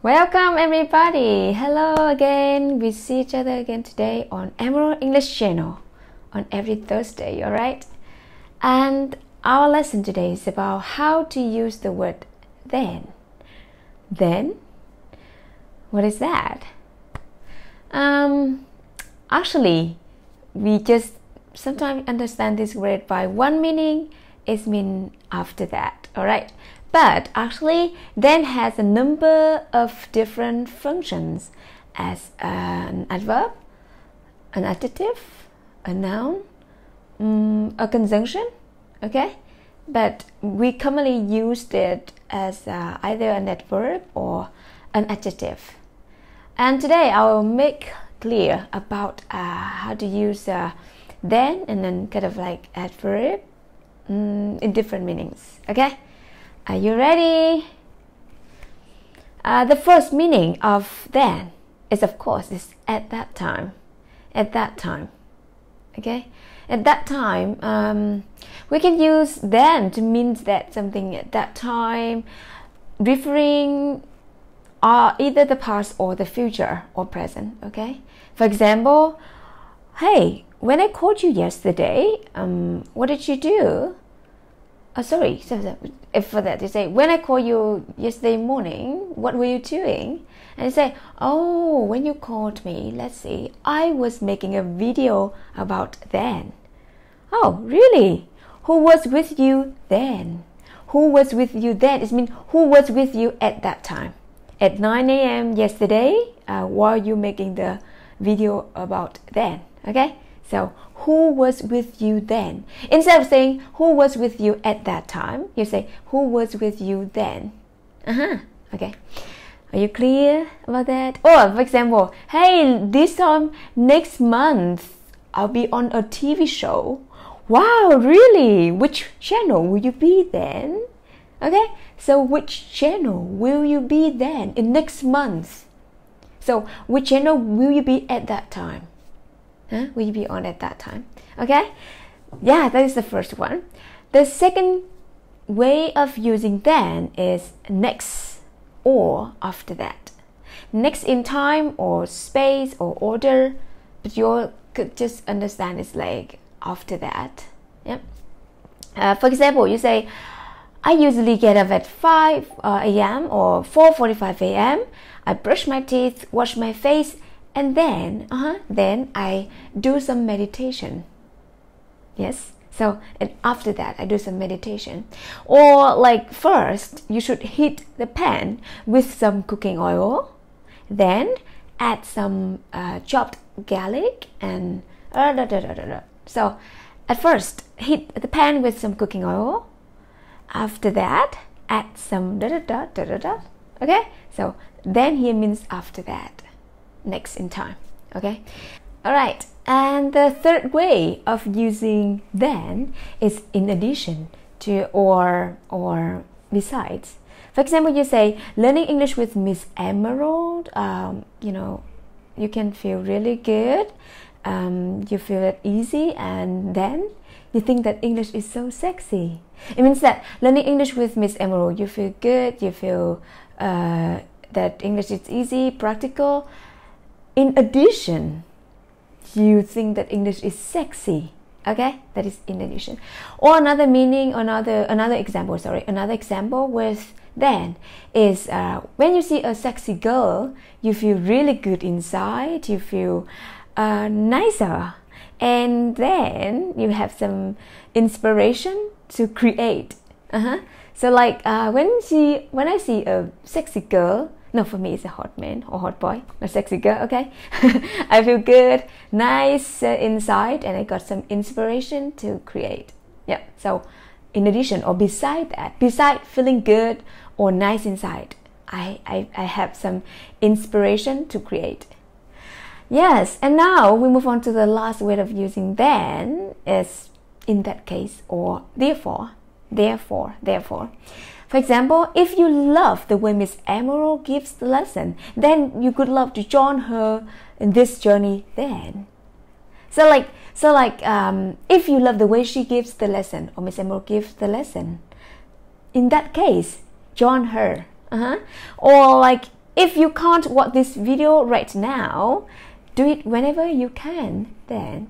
Welcome everybody. Hello again. We see each other again today on Emerald English channel on every Thursday, alright? And our lesson today is about how to use the word then. Then? What is that? Actually, we just sometimes understand this word by one meaning. It means after that, alright? But actually, then has a number of different functions as an adverb, an adjective, a noun, a conjunction, okay? But we commonly use it as either an adverb or an adjective. And today I will make clear about how to use then and then kind of like adverb in different meanings, okay? Are you ready? The first meaning of then is, of course, is at that time. At that time. Okay? At that time, we can use then to mean that something at that time, referring either the past or the future or present. Okay? For example, hey, when I called you yesterday, what did you do? Sorry, if for that you say, when I called you yesterday morning, what were you doing? And you say, oh, when you called me, let's see, I was making a video about then. Oh, really? Who was with you then? Who was with you then? It means who was with you at that time? At 9 a.m. yesterday, while you making the video about then, okay? So, who was with you then? Instead of saying, who was with you at that time, you say, who was with you then? Okay. Are you clear about that? Or, for example, hey, this time next month, I'll be on a TV show. Wow, really? Which channel will you be then? Okay, so which channel will you be then in next month? So, which channel will you be at that time? Will you be on at that time? Okay? Yeah, that is the first one. The second way of using then is next or after that. Next in time or space or order, but you could just understand it's like after that. Yep. For example, you say, I usually get up at 5 a.m. or 4:45 a.m. I brush my teeth, wash my face, and then I do some meditation. Yes, so and after that I do some meditation. Or like first you should heat the pan with some cooking oil, then add some chopped garlic and So at first heat the pan with some cooking oil. After that add some Okay, so then here means after that. Next in time, okay? All right, and the third way of using then is in addition to or besides. For example, you say learning English with Miss Emerald. You can feel really good. You feel it easy, and then you think that English is so sexy. It means that learning English with Miss Emerald, you feel good. You feel that English is easy, practical. In addition, you think that English is sexy, okay? That is in addition. Or another meaning, another example with then is when you see a sexy girl, you feel really good inside, you feel nicer, and then you have some inspiration to create. So like when I see a sexy girl, no, for me it's a hot man or hot boy, a sexy girl, okay? I feel good, nice inside, and I got some inspiration to create. Yeah, so in addition or beside that, beside feeling good or nice inside, I have some inspiration to create. Yes, and now we move on to the last way of using then is in that case or therefore. For example, if you love the way Miss Emerald gives the lesson, then you could love to join her in this journey then. So if you love the way she gives the lesson or Miss Emerald gives the lesson, in that case, join her. Or like if you can't watch this video right now, do it whenever you can then.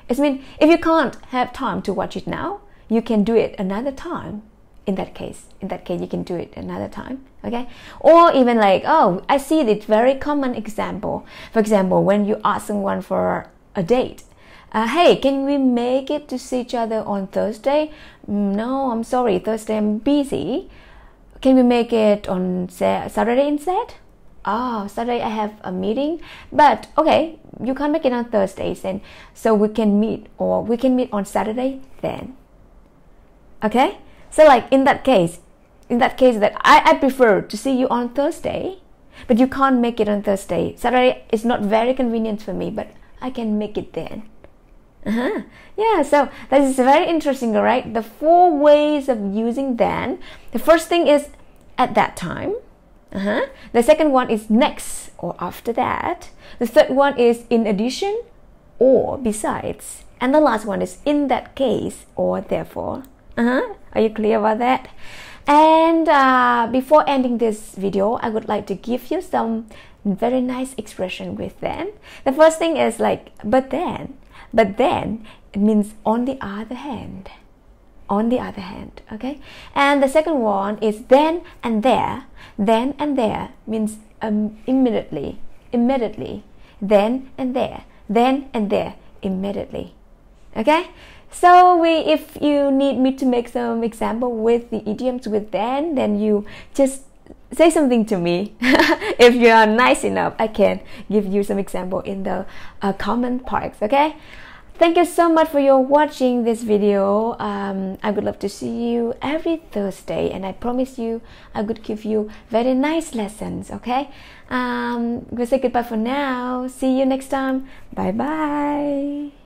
It means if you can't have time to watch it now, you can do it another time. In that case, you can do it another time, okay? Or even like, oh, I see this very common example. For example, when you ask someone for a date, hey, can we make it to see each other on Thursday? No, I'm sorry, Thursday I'm busy. Can we make it on Saturday instead? Oh, Saturday I have a meeting, but okay, you can't make it on Thursdays, then so we can meet on Saturday then. Okay, so like in that case that I prefer to see you on Thursday, but you can't make it on Thursday. Saturday is not very convenient for me, but I can make it then. Yeah, so that is very interesting, right? The 4 ways of using then. The first thing is at that time. The second one is next or after that. The third one is in addition or besides. And the last one is in that case or therefore. Are you clear about that? And before ending this video, I would like to give you some very nice expression with then. The first thing is like but then. But then it means on the other hand. On the other hand, okay? And the second one is then and there. Then and there means immediately. Immediately. Then and there. Then and there. Immediately. Okay? So if you need me to make some example with the idioms with then you just say something to me. If you are nice enough, I can give you some example in the comment parts, okay? Thank you so much for your watching this video. I would love to see you every Thursday, and I promise you I would give you very nice lessons, okay? We'll say goodbye for now. See you next time. Bye bye.